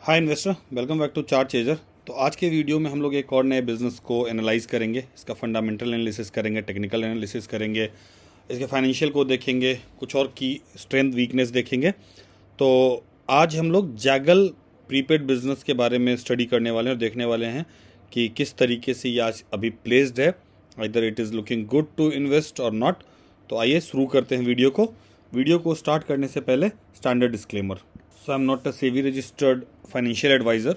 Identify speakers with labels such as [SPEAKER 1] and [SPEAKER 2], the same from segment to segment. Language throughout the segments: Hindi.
[SPEAKER 1] Hi investor, welcome back to chart chaser. तो आज के वीडियो में हम लोग एक और नए बिजनेस को एनालाइज करेंगे। इसका फंडामेंटल एनालिसिस करेंगे, टेक्निकल एनालिसिस करेंगे, इसके फाइनेंशियल को देखेंगे, कुछ और की स्ट्रेंथ वीकनेस देखेंगे। तो आज हम लोग जैगल प्रीपेड बिजनेस के बारे में स्टडी करने वाले हैं और देखने वाले हैं कि किस तरीके से ये आज अभी प्लेस्ड है, either it is looking good to invest और नॉट। तो आइए शुरू करते हैं वीडियो को स्टार्ट करने से पहले standard disclaimer. So I am not a SEBI registered financial advisor.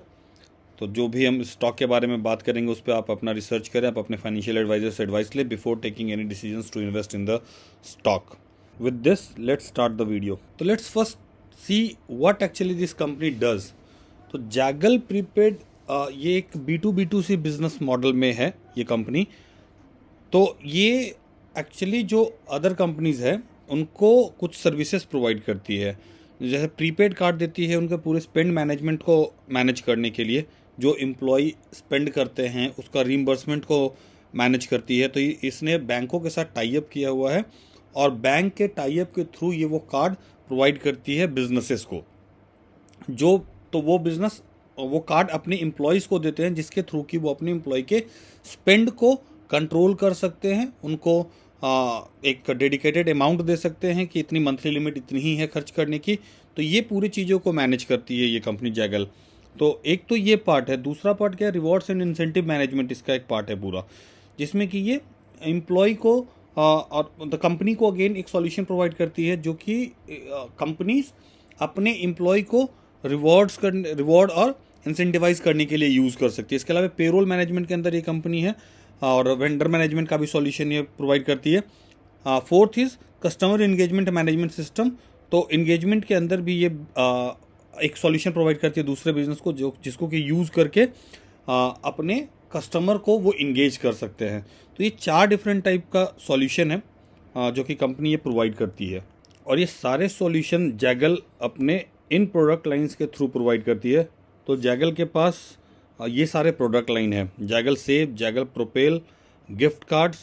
[SPEAKER 1] तो जो भी हम स्टॉक के बारे में बात करेंगे उस पर आप अपना रिसर्च करें, आप अपने फाइनेंशियल एडवाइजर से एडवाइस लें before taking any decisions to invest in the stock. With this let's start the video. तो let's first see what actually this company does. तो जैगल प्रीपेड ये एक B2B2C बिजनेस मॉडल में है ये कंपनी। तो ये एक्चुअली जो अदर कंपनीज़ है उनको कुछ सर्विसेज प्रोवाइड करती है, जैसे प्रीपेड कार्ड देती है उनके पूरे स्पेंड मैनेजमेंट को मैनेज करने के लिए। जो एम्प्लॉय स्पेंड करते हैं उसका रीइंबर्समेंट को मैनेज करती है। तो इसने बैंकों के साथ टाई अप किया हुआ है और बैंक के टाई अप के थ्रू ये वो कार्ड प्रोवाइड करती है बिजनेसेस को। वो बिजनेस वो कार्ड अपने एम्प्लॉयज़ को देते हैं, जिसके थ्रू कि वो अपने एम्प्लॉय के स्पेंड को कंट्रोल कर सकते हैं। उनको एक डेडिकेटेड अमाउंट दे सकते हैं कि इतनी मंथली लिमिट इतनी ही है खर्च करने की। तो ये पूरी चीज़ों को मैनेज करती है ये कंपनी जैगल। तो एक तो ये पार्ट है। दूसरा पार्ट क्या है, रिवॉर्ड्स एंड इंसेंटिव मैनेजमेंट इसका एक पार्ट है पूरा, जिसमें कि ये एम्प्लॉय को और द कंपनी को अगेन एक सॉल्यूशन प्रोवाइड करती है, जो कि कंपनीज अपने एम्प्लॉय को रिवॉर्ड और इंसेंटिवाइज करने के लिए यूज़ कर सकती है। इसके अलावा पेरोल मैनेजमेंट के अंदर ये कंपनी है और वेंडर मैनेजमेंट का भी सॉल्यूशन ये प्रोवाइड करती है। Fourth is customer engagement management system. तो इंगेजमेंट के अंदर भी ये एक सॉल्यूशन प्रोवाइड करती है दूसरे बिजनेस को, जिसको कि यूज़ करके अपने कस्टमर को वो इंगेज कर सकते हैं। तो ये 4 डिफरेंट टाइप का सॉल्यूशन है जो कि कंपनी ये प्रोवाइड करती है। और ये सारे सॉल्यूशन जैगल अपने इन प्रोडक्ट लाइंस के थ्रू प्रोवाइड करती है। तो जैगल के पास ये सारे प्रोडक्ट लाइन है, Zaggle Save, Zaggle Propel, gift cards,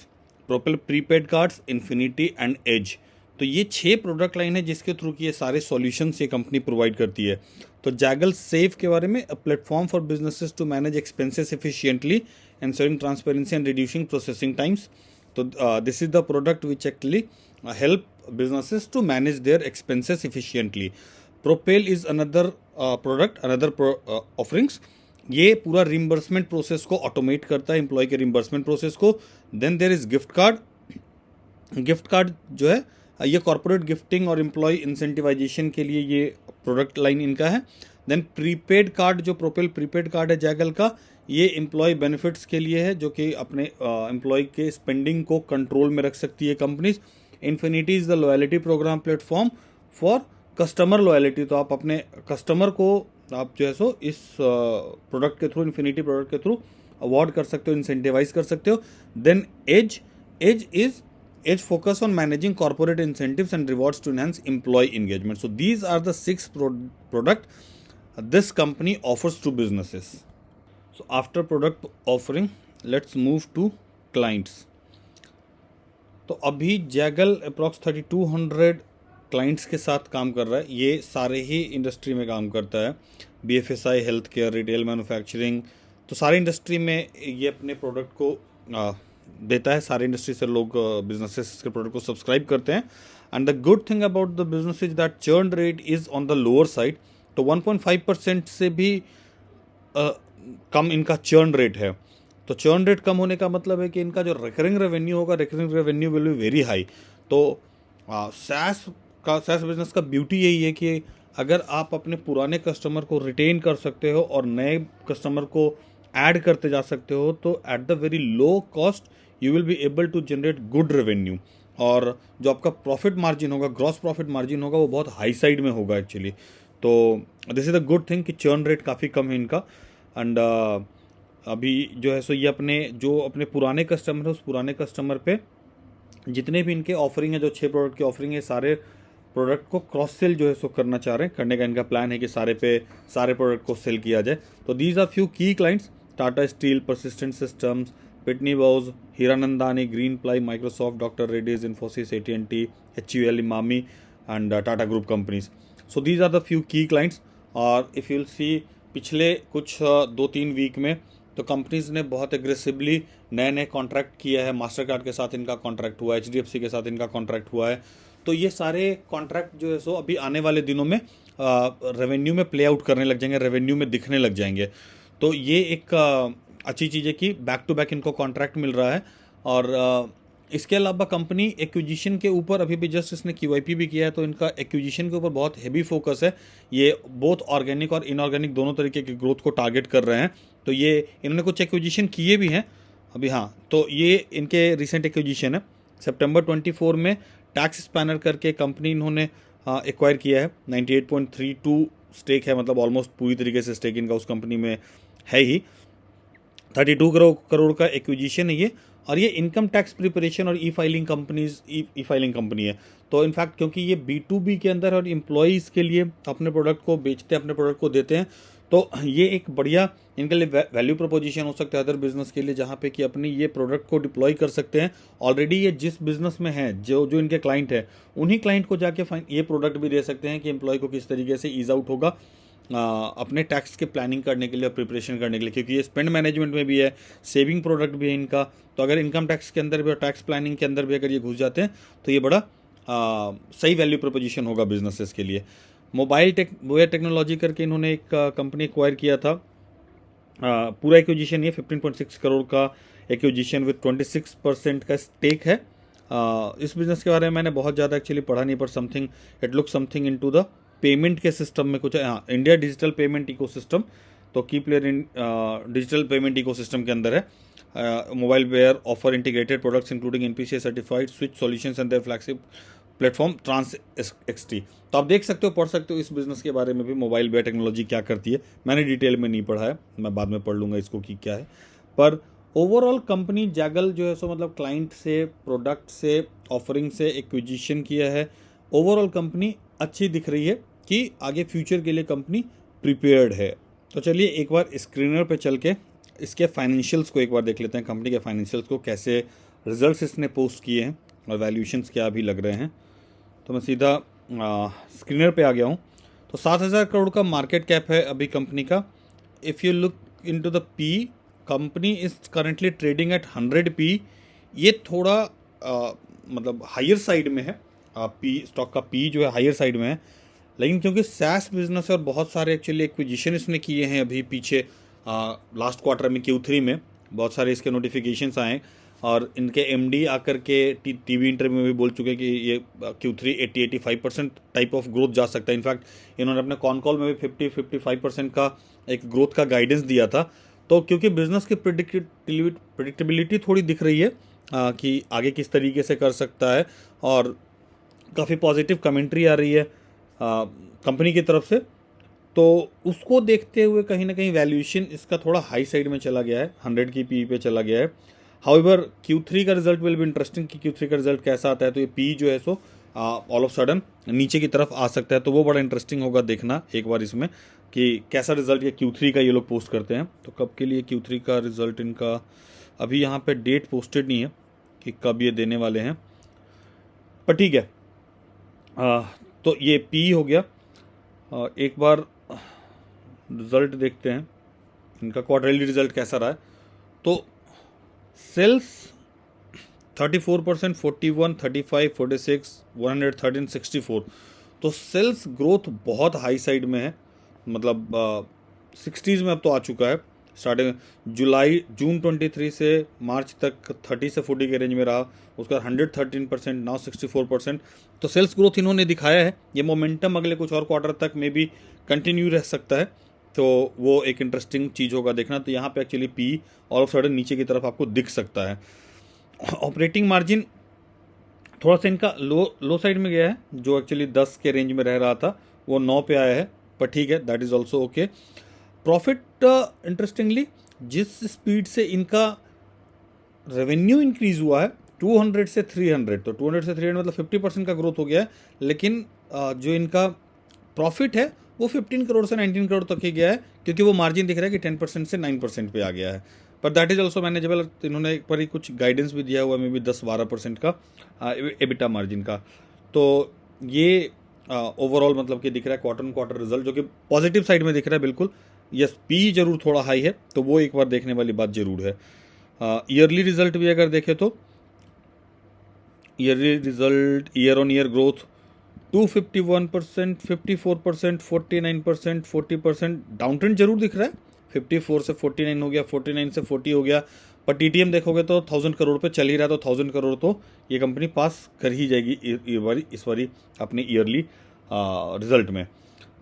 [SPEAKER 1] Propel prepaid cards, Infinity and Edge. तो ये 6 प्रोडक्ट लाइन है जिसके थ्रू कि ये सारे सॉल्यूशंस ये कंपनी प्रोवाइड करती है। तो जैगल सेव के बारे में, a platform for businesses to manage expenses efficiently, ensuring transparency and reducing processing times. So this is the product which actually help businesses to manage their expenses efficiently. Propel is another product, another offerings. ये पूरा रिम्बर्समेंट प्रोसेस को ऑटोमेट करता है, एम्प्लॉय के रिम्बर्समेंट प्रोसेस को। Then there is gift card. Gift card जो है ये कॉर्पोरेट गिफ्टिंग और एम्प्लॉय इंसेंटिवाइजेशन के लिए ये प्रोडक्ट लाइन इनका है। देन प्रीपेड कार्ड, जो प्रोपेल प्रीपेड कार्ड है जैगल का, ये एम्प्लॉय बेनिफिट्स के लिए है, जो कि अपने एम्प्लॉय के स्पेंडिंग को कंट्रोल में रख सकती है companies. Infinity is the loyalty program platform for customer loyalty. तो आप अपने कस्टमर को आप जो है सो इस प्रोडक्ट के थ्रू, इन्फिनिटी प्रोडक्ट के थ्रू अवॉर्ड कर सकते हो, इंसेंटिवाइज कर सकते हो। Then Edge focus on managing corporate incentives and rewards to enhance employee engagement. So these are the 6 product this company offers to businesses. So after product offering, let's move to clients. तो अभी जैगल अप्रॉक्स 3200 क्लाइंट्स के साथ काम कर रहा है। ये सारे ही इंडस्ट्री में काम करता है, BFSI, health care, retail, manufacturing. तो सारी इंडस्ट्री में ये अपने प्रोडक्ट को देता है। सारे इंडस्ट्री से लोग बिजनेसेस के प्रोडक्ट को सब्सक्राइब करते हैं। And the good thing about the business is that churn rate is on the lower side. तो 1.5% से भी कम इनका चर्न रेट है। तो चर्न रेट कम होने का मतलब है कि इनका जो रिकरिंग रेवेन्यू होगा, recurring revenue will be very high. तो सैस बिजनेस का ब्यूटी यही है कि अगर आप अपने पुराने कस्टमर को रिटेन कर सकते हो और नए कस्टमर को ऐड करते जा सकते हो, तो at the very low cost you will be able to generate good revenue. और जो आपका प्रॉफिट मार्जिन होगा, ग्रॉस प्रॉफिट मार्जिन होगा, वो बहुत हाई साइड में होगा एक्चुअली। तो this is the good thing कि चर्न रेट काफ़ी कम है इनका। एंड अभी जो है सो ये अपने पुराने कस्टमर है, उस पुराने कस्टमर पे जितने भी इनके ऑफरिंग है, जो 6 प्रोडक्ट की ऑफरिंग है, सारे प्रोडक्ट को क्रॉस सेल जो है सो करना चाह रहे हैं। करने का इनका प्लान है कि सारे प्रोडक्ट को सेल किया जाए। तो दीज आर फ्यू की clients: Tata steel, persistent systems, पिटनी boughs, Hiranandani, green ply, Microsoft, doctor Reddy's, Infosys, AT&T, HUL, Imami, and Tata Group companies. So these are the few key clients. Or if you'll see पिछले कुछ 2-3 वीक में तो कंपनीज ने बहुत एग्रेसिवली नए नए कॉन्ट्रैक्ट किया है। मास्टर कार्ड के साथ इनका कॉन्ट्रैक्ट हुआ है, HDFC के साथ इनका कॉन्ट्रैक्ट हुआ है। तो ये सारे कॉन्ट्रैक्ट जो है सो अभी आने वाले दिनों में रेवेन्यू में प्ले आउट करने लग जाएंगे, रेवेन्यू में दिखने लग जाएंगे। तो ये एक अच्छी चीज़ है कि बैक टू बैक इनको कॉन्ट्रैक्ट मिल रहा है। और इसके अलावा कंपनी एक्विजिशन के ऊपर अभी भी जस्ट इसने QIP भी किया है, तो इनका एक्विजिशन के ऊपर बहुत हेवी फोकस है। ये बोथ ऑर्गेनिक और इनऑर्गेनिक दोनों तरीके की ग्रोथ को टारगेट कर रहे हैं। तो ये इन्होंने कुछ एक्विजिशन किए भी हैं अभी। हाँ, तो ये इनके रिसेंट एक्विजिशन है। सितंबर 24 में टैक्स स्पैनर करके कंपनी इन्होंने एक्वायर किया है। 98.32 स्टेक है, मतलब ऑलमोस्ट पूरी तरीके से स्टेक इनका उस कंपनी में है ही। 32 करोड़ का एक्विजिशन है ये। और ये इनकम टैक्स प्रिपरेशन और ई फाइलिंग कंपनी है। तो इनफैक्ट क्योंकि ये B2B के अंदर और एम्प्लॉयज़ के लिए अपने प्रोडक्ट को बेचते हैं, अपने प्रोडक्ट को देते हैं, तो ये एक बढ़िया इनके लिए वैल्यू प्रोपोजिशन हो सकता है अदर बिजनेस के लिए, जहाँ पे कि अपनी ये प्रोडक्ट को डिप्लॉय कर सकते हैं। ऑलरेडी ये जिस बिजनेस में है, जो इनके क्लाइंट है, उन्हीं क्लाइंट को जाके ये प्रोडक्ट भी दे सकते हैं कि एम्प्लॉय को किस तरीके से ईज आउट होगा अपने टैक्स के प्लानिंग करने के लिए और प्रिपरेशन करने के लिए, क्योंकि ये स्पेंड मैनेजमेंट में भी है, सेविंग प्रोडक्ट भी है इनका। तो अगर इनकम टैक्स के अंदर भी और टैक्स प्लानिंग के अंदर भी अगर ये घुस जाते हैं तो ये बड़ा सही वैल्यू प्रोपोजिशन होगा बिजनेसेस के लिए। मोबाइल टेक्नोलॉजी करके इन्होंने एक कंपनी एक्वायर किया था। पूरा एक्विजिशन ये 15.6 करोड़ का एक्विजिशन विद 26% का स्टेक है। इस बिज़नेस के बारे में मैंने बहुत ज़्यादा एक्चुअली पढ़ा नहीं, पर something it look something into the payment के सिस्टम में कुछ है। हाँ, इंडिया डिजिटल पेमेंट इकोसिस्टम, तो key player in digital payment ecosystem के अंदर है। Mobileware offer integrated products including NPCI certified switch solutions and their flagship platform trans XT। तो आप देख सकते हो, पढ़ सकते हो इस बिज़नेस के बारे में भी, मोबाइल वेयर टेक्नोलॉजी क्या करती है। मैंने डिटेल में नहीं पढ़ा है, मैं बाद में पढ़ लूँगा इसको कि क्या है। पर ओवरऑल कंपनी जैगल जो है सो मतलब क्लाइंट से, प्रोडक्ट से, ऑफरिंग से एक्विजिशन किया है। ओवरऑल कंपनी अच्छी दिख रही है कि आगे फ्यूचर के लिए कंपनी प्रिपेयर्ड है। तो चलिए एक बार स्क्रीनर पे चल के इसके फाइनेंशियल्स को एक बार देख लेते हैं, कंपनी के फाइनेंशियल्स को, कैसे रिजल्ट्स इसने पोस्ट किए हैं और वैल्यूएशंस क्या अभी लग रहे हैं। तो मैं सीधा स्क्रीनर पे आ गया हूँ। तो 7,000 करोड़ का मार्केट कैप है अभी कंपनी का। If you look into the P, company is currently trading at 100 P। ये थोड़ा मतलब हायर साइड में है। P स्टॉक का P जो है हायर साइड में है, लेकिन क्योंकि SaaS बिजनेस है और बहुत सारे एक्चुअली एक्विजिशन इसने किए हैं अभी पीछे लास्ट क्वार्टर में, Q3 में बहुत सारे इसके नोटिफिकेशंस आए। और इनके MD आकर के TV इंटरव्यू में भी बोल चुके कि ये Q3 80-85% टाइप ऑफ ग्रोथ जा सकता है। इनफैक्ट इन्होंने अपने कॉन कॉल में भी 50-55% का एक ग्रोथ का गाइडेंस दिया था। तो क्योंकि बिजनेस की प्रिडिक्टेबिलिटी थोड़ी दिख रही है कि आगे किस तरीके से कर सकता है, और काफ़ी पॉजिटिव कमेंट्री आ रही है कंपनी की तरफ से, तो उसको देखते हुए कहीं ना कहीं वैल्यूएशन इसका थोड़ा हाई साइड में चला गया है, 100 की PE पे चला गया है। हाउएवर Q3 का रिजल्ट विल बी इंटरेस्टिंग कि Q3 का रिजल्ट कैसा आता है। तो ये PE जो है सो ऑल ऑफ सडन नीचे की तरफ आ सकता है, तो वो बड़ा इंटरेस्टिंग होगा देखना एक बार इसमें कि कैसा रिजल्ट ये Q3 का ये लोग पोस्ट करते हैं। तो कब के लिए Q3 का रिजल्ट इनका, अभी यहाँ पे डेट पोस्टेड नहीं है कि कब ये देने वाले हैं, पर ठीक है। तो ये PE हो गया। एक बार रिजल्ट देखते हैं इनका, क्वार्टरली रिजल्ट कैसा रहा है। तो सेल्स 34%, 41, 35, 46, 113, 64। तो सेल्स ग्रोथ बहुत हाई साइड में है, मतलब 60s में अब तो आ चुका है। स्टार्टिंग जून 23 से मार्च तक 30 से 40 के रेंज में रहा, उसका 113%, नाउ 64%। तो सेल्स ग्रोथ इन्होंने दिखाया है। ये मोमेंटम अगले कुछ और क्वार्टर तक में भी कंटिन्यू रह सकता है, तो वो एक इंटरेस्टिंग चीज़ होगा देखना। तो यहाँ पे actually PE all of sudden नीचे की तरफ आपको दिख सकता है। ऑपरेटिंग मार्जिन थोड़ा सा इनका लो साइड में गया है, जो एक्चुअली 10 के रेंज में रह रहा था वो 9 पे आया है, पर ठीक है, that is also okay. Profit interestingly जिस स्पीड से इनका रेवेन्यू इंक्रीज हुआ है 200 से 300, तो 200 से 300 मतलब 50% का ग्रोथ हो गया है, लेकिन जो इनका प्रॉफिट है वो 15 करोड़ से 19 करोड़ तक ही गया है, क्योंकि वो मार्जिन दिख रहा है कि 10% से 9% पे आ गया है। पर दैट इज ऑल्सो मैनेजेबल। इन्होंने एक बार ही कुछ गाइडेंस भी दिया हुआ है, मे बी 10-12% का EBITDA मार्जिन का। तो ये ओवरऑल मतलब कि दिख रहा है क्वार्टर ऑन क्वार्टर रिजल्ट जो कि पॉजिटिव साइड में दिख रहा है बिल्कुल। यस पी जरूर थोड़ा हाई है, तो वो एक बार देखने वाली बात जरूर है। ईयरली रिजल्ट भी अगर देखें तो yearly result year on year growth 251%, 54%, 49%, 40%, down trend जरूर दिख रहा है। 54 से 49 हो गया, 49 से 40 हो गया, पर टीटीएम देखोगे तो 1000 करोड़ पे चल ही रहा है, तो 1000 करोड़ तो ये कंपनी पास कर ही जाएगी इस बारी अपने ईयरली रिजल्ट में।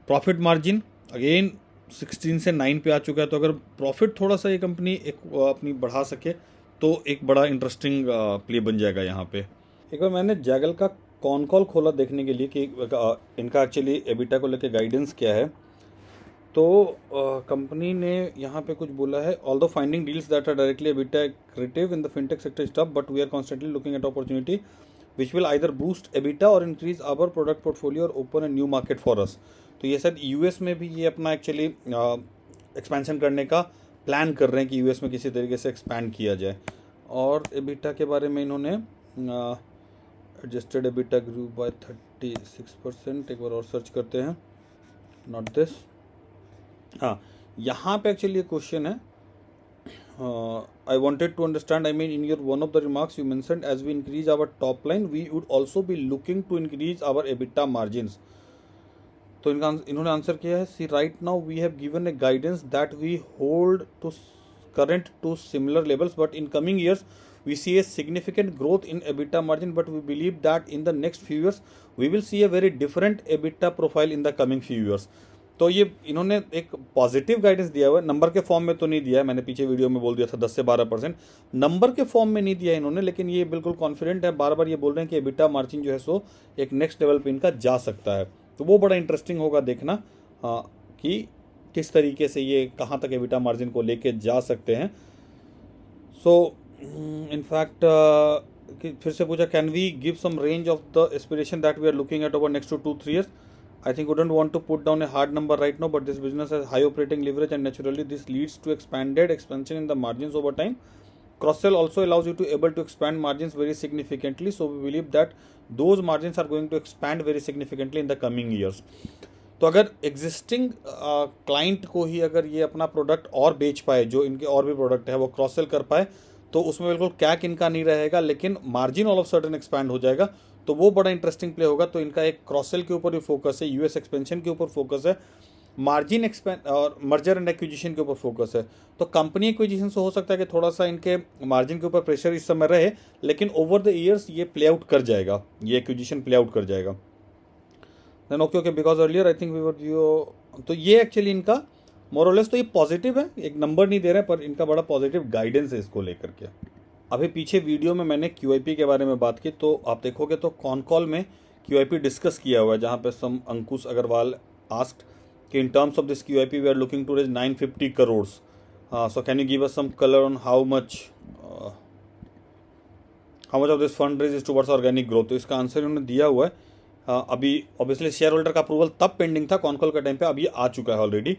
[SPEAKER 1] प्रॉफिट मार्जिन अगेन 16 से 9 पे आ चुका है, तो अगर प्रॉफिट थोड़ा सा ये कंपनी एक अपनी बढ़ा सके तो एक बड़ा इंटरेस्टिंग प्ले बन जाएगा यहाँ पे। एक बार मैंने जैगल का कॉन कॉल खोला देखने के लिए कि इनका एक्चुअली एबिटा को लेके गाइडेंस क्या है। तो कंपनी ने यहाँ पे कुछ बोला है, although finding deals that are directly EBITDA accretive in the fintech sector is tough, but we are constantly looking at opportunity which will either boost EBITDA और इंक्रीज आवर प्रोडक्ट पोर्टफोलियो और open a new market for us. तो ये शायद यूएस में भी ये अपना एक्चुअली एक्सपेंशन करने का प्लान कर रहे हैं कि यूएस में किसी तरीके से एक्सपैंड किया जाए। और एबिटा के बारे में इन्होंने एडजस्टेड एबिटा ग्रू बाय 36%, एक बार और सर्च करते हैं, नॉट दिस। हाँ, यहाँ पे एक्चुअली क्वेश्चन है, I wanted to understand, I mean in your one of the remarks you mentioned as we increase our top line we would also be looking to increase our EBITDA margins. तो इन्होंने आंसर किया है, see right now we have given a guidance that we hold to current to similar levels, but in coming years we see a significant growth in EBITDA margin, but we believe that in the next few years we will see a very different EBITDA profile in the coming few years। तो ये इन्होंने एक पॉजिटिव गाइडेंस दिया हुआ है, नंबर के फॉर्म में तो नहीं दिया है, मैंने पीछे वीडियो में बोल दिया था 10 से 12% नंबर के फॉर्म में नहीं दिया इन्होंने, लेकिन ये बिल्कुल कॉन्फिडेंट है, बार बार ये बोल रहे हैं कि एबिटा मार्जिन जो है सो एक नेक्स्ट लेवल पे इनका जा सकता है। तो वो बड़ा इंटरेस्टिंग होगा देखना कि किस तरीके से ये कहाँ तक एबिटा मार्जिन को लेके जा सकते हैं। सो इनफैक्ट फिर से पूछा, can we give some range of the aspiration that we are looking at over next 2-3 years। I think wouldn't want to put down a hard number right now, but this business has high operating leverage and naturally this leads to expanded expansion in the margins over time. Cross sell also allows you to able to expand margins very significantly, so we believe that those margins are going to expand very significantly in the coming years। तो अगर एग्जिस्टिंग क्लाइंट को ही अगर ये अपना प्रोडक्ट और बेच पाए, जो इनके और भी प्रोडक्ट है वो क्रॉस सेल कर पाए, तो उसमें बिल्कुल कैक इनका नहीं रहेगा, लेकिन margin all of sudden expand हो जाएगा, तो वो बड़ा इंटरेस्टिंग प्ले होगा। तो इनका एक क्रॉस सेल के ऊपर भी फोकस है, यूएस एक्सपेंशन के ऊपर फोकस है, मार्जिन एक्सपेंड और मर्जर एंड एक्विजिशन के ऊपर फोकस है। तो कंपनी एक्विजिशन से हो सकता है कि थोड़ा सा इनके मार्जिन के ऊपर प्रेशर इस समय रहे, लेकिन ओवर द ईयर्स ये प्ले आउट कर जाएगा, ये एक्विजिशन प्ले आउट कर जाएगा। Then okay because earlier I think we were you. तो ये एक्चुअली इनका मोरलेस तो ये पॉजिटिव है, एक नंबर नहीं दे रहे हैं, पर इनका बड़ा पॉजिटिव गाइडेंस है इसको लेकर के। अभी पीछे वीडियो में मैंने QIP के बारे में बात की, तो आप देखोगे तो कॉन कॉल में QIP डिस्कस किया हुआ है, जहाँ पे सम अंकुश अग्रवाल आस्क्ड कि in terms of this QIP we are looking to raise 950 crore, so can you give us some colour on how much of this fund raise is towards organic growth. तो इसका आंसर उन्होंने दिया हुआ है। अभी ऑब्वियसली शेयर होल्डर का अप्रूवल तब पेंडिंग था कॉन कॉल का टाइम पे, अब ये आ चुका है already.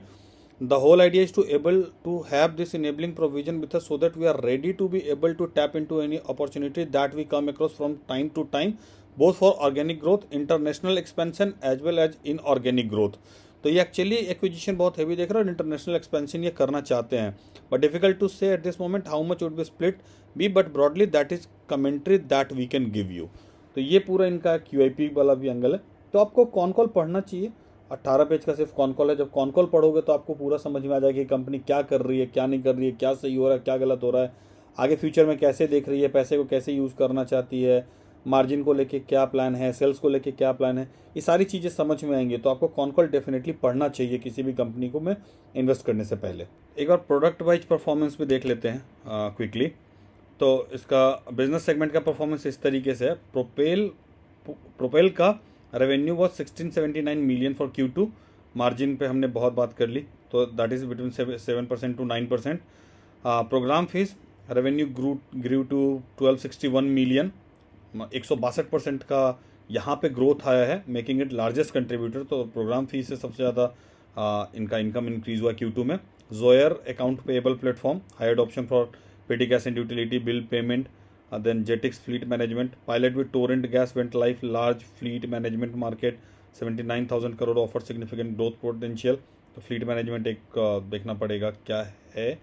[SPEAKER 1] The whole idea is to able to have this enabling provision with us so that we are ready to be able to tap into any opportunity that we come across from time to time, both for organic growth, international expansion as well as inorganic growth. तो ये एक्चुअली एक्विजिशन बहुत हैवी देख रहा है और इंटरनेशनल एक्सपेंशन ये करना चाहते हैं, but difficult to say at this moment how much would be split be, but broadly that is commentary that we can give you. तो ये पूरा इनका QIP वाला भी एंगल है। तो आपको कॉन कॉल पढ़ना चाहिए, 18 पेज का सिर्फ कॉन कॉल है। जब कॉन कॉल पढ़ोगे तो आपको पूरा समझ में आ जाएगा कि कंपनी क्या कर रही है, क्या नहीं कर रही है, क्या सही हो रहा है, क्या गलत हो रहा है, आगे फ्यूचर में कैसे देख रही है, पैसे को कैसे यूज़ करना चाहती है, मार्जिन को लेके क्या प्लान है, सेल्स को लेके क्या प्लान है, ये सारी चीज़ें समझ में आएंगी। तो आपको कॉन कॉल डेफिनेटली पढ़ना चाहिए किसी भी कंपनी को में इन्वेस्ट करने से पहले। एक बार प्रोडक्ट वाइज परफॉर्मेंस भी देख लेते हैं क्विकली। तो इसका बिजनेस सेगमेंट का परफॉर्मेंस इस तरीके से है। प्रोपेल का revenue was 1679 million for Q2। Margin पे हमने बहुत बात कर ली, तो that is between 7% to 9%। Program fees revenue grew to 1261 million, 162% का यहाँ पे ग्रोथ आया है, मेकिंग इट लार्जेस्ट कंट्रीब्यूटर। तो प्रोग्राम फीस से सबसे ज़्यादा इनका इनकम इंक्रीज हुआ Q2 में। Zoyer account payable platform, high option for petty cash and utility bill payment, then Jetix fleet management, pilot with Torrent Gas went live, large fleet management market, 79,000 crore offers significant growth potential। तो फ्लीट मैनेजमेंट एक देखना पड़ेगा क्या है,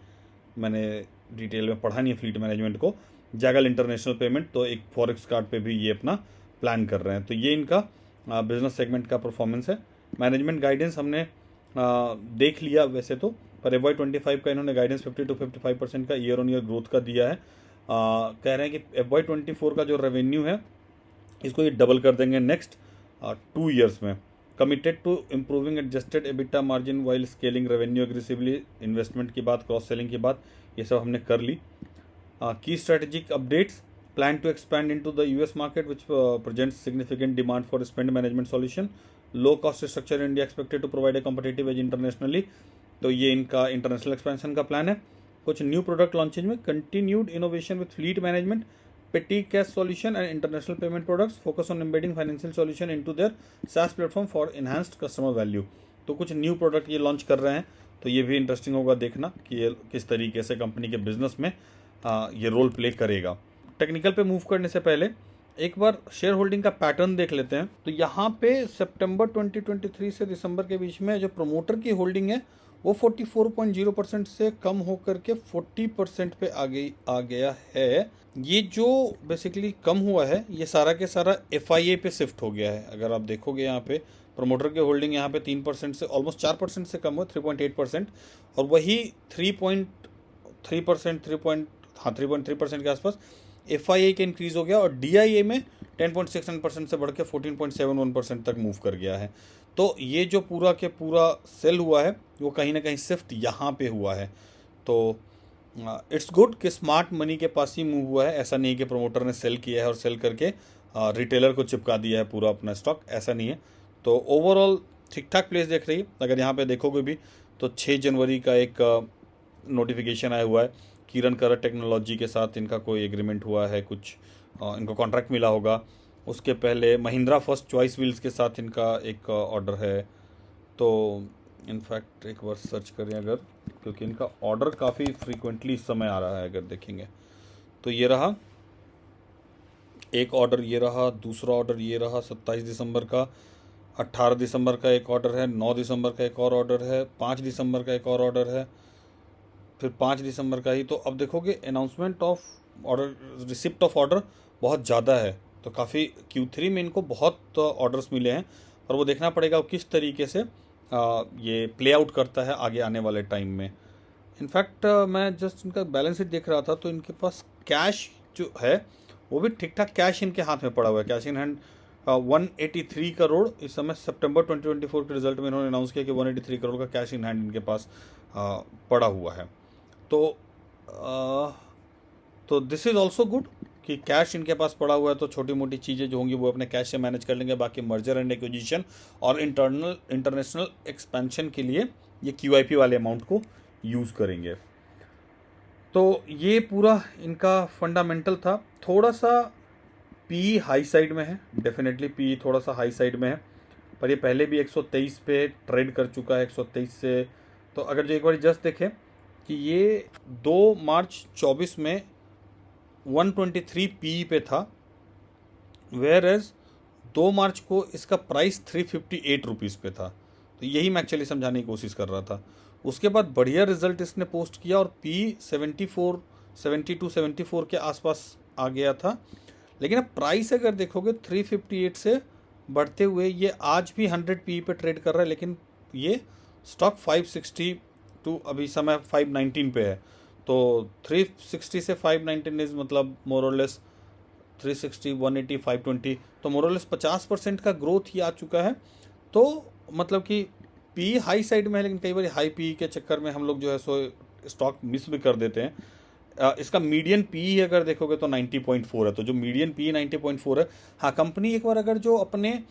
[SPEAKER 1] मैंने डिटेल में पढ़ा नहीं है फ्लीट मैनेजमेंट को। जैगल इंटरनेशनल पेमेंट, तो एक फॉरेक्स कार्ड पे भी ये अपना प्लान कर रहे हैं। तो ये इनका बिजनेस सेगमेंट का परफॉर्मेंस है। मैनेजमेंट गाइडेंस हमने देख लिया वैसे तो, पर FY25 का इन्होंने गाइडेंस 50 to 55% का ईयर ऑन ईयर ग्रोथ का दिया है। कह रहे हैं कि FY24 का जो रेवेन्यू है इसको ये डबल कर देंगे नेक्स्ट 2 ईयर्स में। Committed to improving adjusted EBITDA margin while scaling revenue aggressively. Investment की बात, क्रॉस सेलिंग की बात, ये सब हमने कर ली। Key strategic updates, plan to expand into the US market which presents significant demand for spend management solution. Low cost structure in India expected to provide a competitive edge internationally. तो ये इनका इंटरनेशनल एक्सपेंशन का प्लान है। कुछ न्यू प्रोडक्ट लॉन्चेज में continued innovation with fleet management, petty cash solution and international payment products, focus on embedding financial solution into their SaaS platform for enhanced customer value। तो कुछ न्यू प्रोडक्ट ये लॉन्च कर रहे हैं, तो ये भी इंटरेस्टिंग होगा देखना कि ये किस तरीके से कंपनी के बिजनेस में ये रोल प्ले करेगा। टेक्निकल पे मूव करने से पहले एक बार शेयर होल्डिंग का पैटर्न देख लेते हैं। तो यहाँ पे सितंबर 2023 से दिसंबर के बीच में जो प्रमोटर की होल्डिंग है वो 44.0% से कम होकर के 40% पे आ गया है। ये जो बेसिकली कम हुआ है ये सारा के सारा FIA पे शिफ्ट हो गया है। अगर आप देखोगे यहाँ पे प्रमोटर की होल्डिंग यहाँ पे 3% से ऑलमोस्ट 4% से कम हुआ, 3.8%, और वही 3.3% के आसपास FIA के इंक्रीज हो गया, और DIA में 10.69% से बढ़ के 14.71% तक मूव कर गया है। तो ये जो पूरा के पूरा सेल हुआ है वो कहीं ना कहीं शिफ्ट यहाँ पे हुआ है। तो इट्स गुड कि स्मार्ट मनी के पास ही मूव हुआ है, ऐसा नहीं कि प्रमोटर ने सेल किया है और सेल करके रिटेलर को चिपका दिया है पूरा अपना स्टॉक, ऐसा नहीं है। तो ओवरऑल ठीक ठाक प्लेस देख रही है। अगर यहाँ पे देखोगे भी तो 6 जनवरी का एक नोटिफिकेशन आया हुआ है, किरण कर टेक्नोलॉजी के साथ इनका कोई एग्रीमेंट हुआ है, कुछ इनको कॉन्ट्रैक्ट मिला होगा। उसके पहले महिंद्रा फर्स्ट चॉइस व्हील्स के साथ इनका एक ऑर्डर है। तो इनफैक्ट एक बार सर्च करें अगर, क्योंकि इनका ऑर्डर काफ़ी फ्रीक्वेंटली इस समय आ रहा है, अगर देखेंगे तो ये रहा एक ऑर्डर, ये रहा दूसरा ऑर्डर, ये रहा 27 दिसंबर का, 18 दिसंबर का एक ऑर्डर है, 9 दिसंबर का एक और ऑर्डर है, 5 दिसंबर का एक और ऑर्डर है, फिर 5 दिसंबर का ही। तो अब देखोगे announcement of order, receipt of order बहुत ज़्यादा है। तो काफ़ी Q3 में इनको बहुत ऑर्डर्स मिले हैं, और वो देखना पड़ेगा किस तरीके से ये प्ले आउट करता है आगे आने वाले टाइम में। इनफैक्ट मैं जस्ट इनका बैलेंस शीट देख रहा था, तो इनके पास कैश जो है वो भी ठीक ठाक कैश इनके हाथ में पड़ा हुआ है। कैश इन हैंड 183 करोड़ इस समय सितंबर 2024 के रिजल्ट में इन्होंने अनाउंस किया कि 183 करोड़ का कैश इन हैंड इनके पास पड़ा हुआ है। तो दिस इज़ ऑल्सो गुड कि कैश इनके पास पड़ा हुआ है, तो छोटी मोटी चीज़ें जो होंगी वो अपने कैश से मैनेज कर लेंगे। बाकी मर्जर एंड एक्विजिशन और इंटरनेशनल एक्सपेंशन के लिए ये QIP वाले अमाउंट को यूज़ करेंगे। तो ये पूरा इनका फंडामेंटल था। थोड़ा सा PE हाई साइड में है, डेफिनेटली PE थोड़ा सा हाई साइड में है, पर ये पहले भी 123 पे ट्रेड कर चुका है, 123 से। तो अगर जो एक बार जस्ट देखें कि ये 2 मार्च 24 में 123 PE पे था, वेयर एज 2 मार्च को इसका प्राइस 358 रुपीज़ पे था। तो यही मैं एक्चुअली समझाने की कोशिश कर रहा था। उसके बाद बढ़िया रिजल्ट इसने पोस्ट किया और PE 72-74 के आसपास आ गया था। लेकिन अब प्राइस अगर देखोगे 358 से बढ़ते हुए ये आज भी 100 PE पे ट्रेड कर रहा है, लेकिन ये स्टॉक 560 टू अभी समय 519 पे है। तो 360 से 519 इज मतलब मोर और लेस 360, 180, 520, तो मोर और लेस 50% का ग्रोथ ही आ चुका है। तो मतलब कि PE हाई साइड में है, लेकिन कई बार हाई PE के चक्कर में हम लोग जो है सो स्टॉक मिस भी कर देते हैं। इसका मीडियन PE अगर देखोगे तो 90.4 है। तो जो मीडियन PE 90.4 है, हाँ कंपनी एक बार अगर जो अपने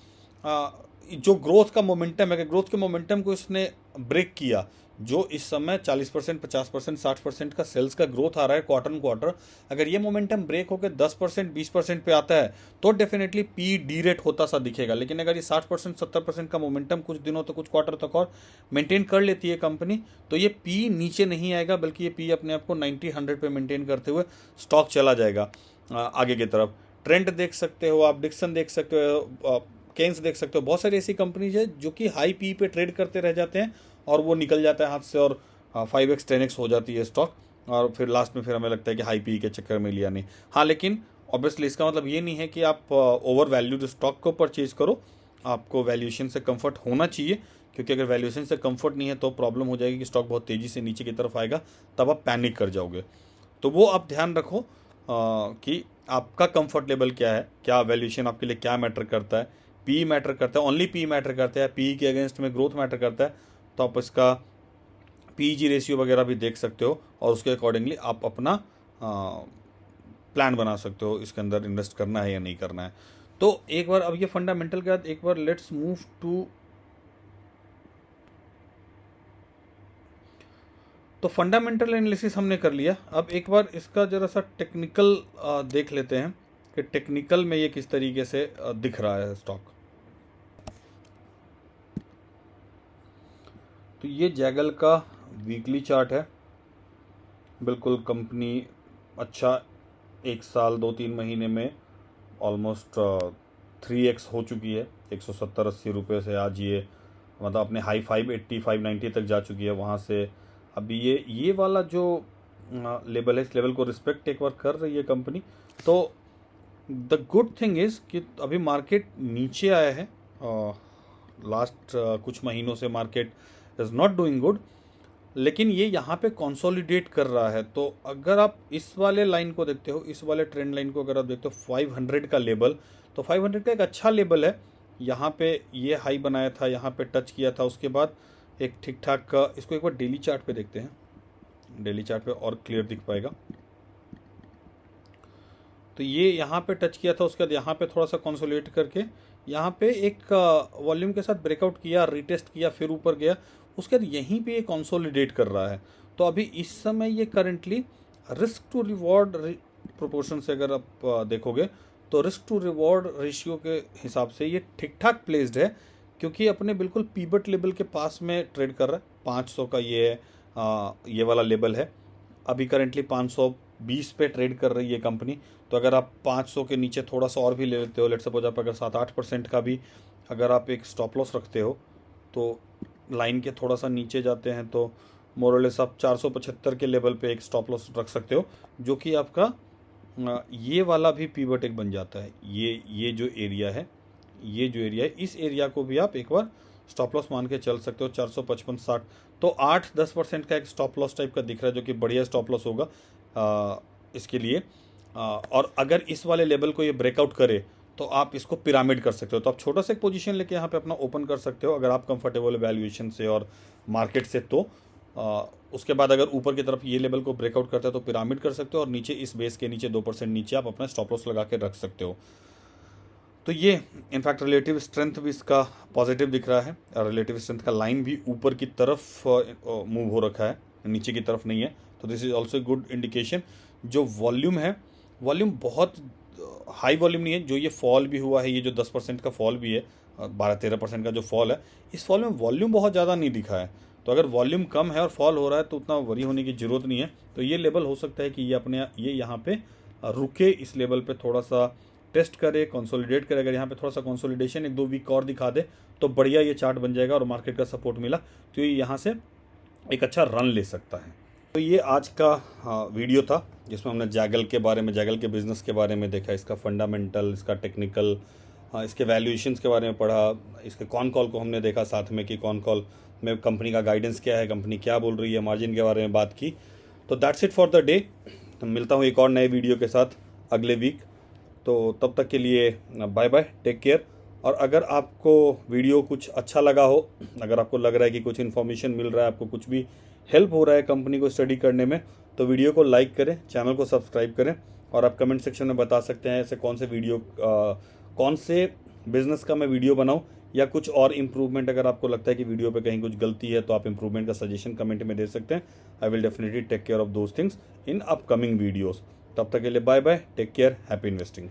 [SPEAKER 1] जो ग्रोथ का मोमेंटम है, ग्रोथ के मोमेंटम को इसने ब्रेक किया, जो इस समय 40%, 50%, 60% का सेल्स का ग्रोथ आ रहा है क्वार्टर क्वार्टर, अगर ये मोमेंटम ब्रेक होकर 10%, 20% पे आता है तो डेफिनेटली PE डी रेट होता सा दिखेगा। लेकिन अगर ये 60%, 70% का मोमेंटम कुछ दिनों तो कुछ क्वार्टर तक और मेंटेन कर लेती है कंपनी, तो ये PE नीचे नहीं आएगा, बल्कि ये PE अपने आप को 90-100 पे मेंटेन करते हुए स्टॉक चला जाएगा आगे की तरफ। ट्रेंड देख सकते हो आप, डिक्सन देख सकते हो, केन्स देख सकते हो, बहुत सारी ऐसी कंपनीज है जो कि हाई PE पे ट्रेड करते रह जाते हैं और वो निकल जाता है हाथ से और 5x 10x हो जाती है स्टॉक, और फिर लास्ट में फिर हमें लगता है कि हाई पी के चक्कर में लिया नहीं। हाँ, लेकिन ऑब्वियसली इसका मतलब ये नहीं है कि आप ओवर वैल्यूड स्टॉक को परचेज करो। आपको वैल्यूएशन से कंफर्ट होना चाहिए, क्योंकि अगर वैल्यूएशन से कंफर्ट नहीं है तो प्रॉब्लम हो जाएगी कि स्टॉक बहुत तेज़ी से नीचे की तरफ आएगा, तब आप पैनिक कर जाओगे। तो वो आप ध्यान रखो कि आपका कंफर्ट लेवल क्या है, क्या वैल्यूएशन आपके लिए क्या मैटर करता है। पी मैटर करता है, ओनली पी मैटर करता है, पी के अगेंस्ट में ग्रोथ मैटर करता है, तो आप इसका पीजी रेशियो वगैरह भी देख सकते हो और उसके अकॉर्डिंगली आप अपना प्लान बना सकते हो इसके अंदर इन्वेस्ट करना है या नहीं करना है। तो एक बार अब ये फंडामेंटल के बाद एक बार लेट्स मूव टू, तो फंडामेंटल एनालिसिस हमने कर लिया। अब एक बार इसका जरा सा टेक्निकल देख लेते हैं कि टेक्निकल में ये किस तरीके से दिख रहा है स्टॉक। तो ये जैगल का वीकली चार्ट है। बिल्कुल कंपनी अच्छा 1 साल 2-3 महीने में ऑलमोस्ट 3x हो चुकी है। 170-80 रुपये से आज ये मतलब अपने हाई 580 590 तक जा चुकी है। वहाँ से अभी ये वाला जो लेवल है, इस लेवल को रिस्पेक्ट एक बार कर रही है कंपनी। तो द गुड थिंग इज़ कि अभी मार्केट नीचे आया है। लास्ट कुछ महीनों से market is not doing good, लेकिन ये यहाँ पे कंसोलिडेट कर रहा है। तो अगर आप इस वाले लाइन को देखते हो, इस वाले ट्रेंड लाइन को अगर आप देखते हो 500 का लेवल, तो 500 का एक अच्छा लेवल है। यहाँ पे ये हाई बनाया था, यहाँ पे टच किया था, उसके बाद एक ठीक ठाक का, इसको एक बार डेली चार्ट पे देखते हैं। डेली चार्ट पे और क्लियर दिख पाएगा। तो ये यहाँ पे टच किया था, उसके बाद यहाँ पे थोड़ा सा कंसोलिडेट करके यहाँ पे एक वॉल्यूम के साथ ब्रेकआउट किया, रिटेस्ट किया, फिर ऊपर गया, उसके बाद यहीं पे ये कंसोलिडेट कर रहा है। तो अभी इस समय ये currently risk to reward proportion से अगर आप देखोगे तो रिस्क टू रिवॉर्ड रेशियो के हिसाब से ये ठीक ठाक प्लेस्ड है, क्योंकि अपने बिल्कुल पीबट लेवल के पास में ट्रेड कर रहा है। 500 का ये वाला लेवल है। अभी करंटली 520 पे ट्रेड कर रही है कंपनी। तो अगर आप 500 के नीचे थोड़ा सा और भी ले लेते हो, लेट सपोज आप अगर 7-8% का भी अगर आप एक स्टॉप लॉस रखते हो, तो लाइन के थोड़ा सा नीचे जाते हैं तो मोरलेस आप 475 के लेवल पे एक स्टॉप लॉस रख सकते हो, जो कि आपका ये वाला भी पीवट एक बन जाता है। ये जो एरिया है, इस एरिया को भी आप एक बार स्टॉप लॉस मान के चल सकते हो, 455-60। तो 8-10% का एक स्टॉप लॉस टाइप का दिख रहा है, जो कि बढ़िया स्टॉप लॉस होगा इसके लिए। और अगर इस वाले लेवल को ये ब्रेकआउट करे तो आप इसको पिरामिड कर सकते हो। तो आप छोटा सा एक पोजीशन लेके यहाँ पे अपना ओपन कर सकते हो, अगर आप कंफर्टेबल वैल्यूएशन से और मार्केट से। तो उसके बाद अगर ऊपर की तरफ ये लेवल को ब्रेकआउट करता है तो पिरामिड कर सकते हो, और नीचे इस बेस के नीचे 2% नीचे आप अपना स्टॉप लॉस लगा के रख सकते हो। तो ये इनफैक्ट रिलेटिव स्ट्रेंथ भी इसका पॉजिटिव दिख रहा है। रिलेटिव स्ट्रेंथ का लाइन भी ऊपर की तरफ मूव हो रखा है, नीचे की तरफ नहीं है। तो this is also good indication. जो वॉल्यूम है, वॉल्यूम बहुत हाई वॉल्यूम नहीं है। जो ये फॉल भी हुआ है, ये जो 10% का फॉल भी है, 12-13% का जो फॉल है, इस फॉल में वॉल्यूम बहुत ज़्यादा नहीं दिखा है। तो अगर वॉल्यूम कम है और फॉल हो रहा है तो उतना वरी होने की ज़रूरत नहीं है। तो ये लेवल हो सकता है कि ये यहाँ पे रुके, इस लेवल पे थोड़ा सा टेस्ट करे, कंसोलिडेट करे। अगर यहाँ पे थोड़ा सा कंसोलिडेशन 1-2 वीक और दिखा दे तो बढ़िया ये चार्ट बन जाएगा और मार्केट का सपोर्ट मिला तो ये यहाँ से एक अच्छा रन ले सकता है। तो ये आज का वीडियो था, जिसमें हमने जैगल के बारे में, जैगल के बिज़नेस के बारे में देखा, इसका फंडामेंटल, इसका टेक्निकल, इसके वैल्यूएशंस के बारे में पढ़ा, इसके कॉन कॉल को हमने देखा साथ में कि कॉन कॉल में कंपनी का गाइडेंस क्या है, कंपनी क्या बोल रही है, मार्जिन के बारे में बात की। तो that's it for the day. तो मिलता हूँ एक और नए वीडियो के साथ अगले वीक। तो तब तक के लिए बाय बाय, टेक केयर। और अगर आपको वीडियो कुछ अच्छा लगा हो, अगर आपको लग रहा है कि कुछ इन्फॉर्मेशन मिल रहा है, आपको कुछ भी हेल्प हो रहा है कंपनी को स्टडी करने में, तो वीडियो को लाइक करें, चैनल को सब्सक्राइब करें। और आप कमेंट सेक्शन में बता सकते हैं ऐसे कौन से बिज़नेस का मैं वीडियो बनाऊं, या कुछ और इम्प्रूवमेंट अगर आपको लगता है कि वीडियो पे कहीं कुछ गलती है तो आप इम्प्रूवमेंट का सजेशन कमेंट में दे सकते हैं। I will definitely take care of those things in upcoming videos. तब तक के लिए bye bye, take care, happy investing.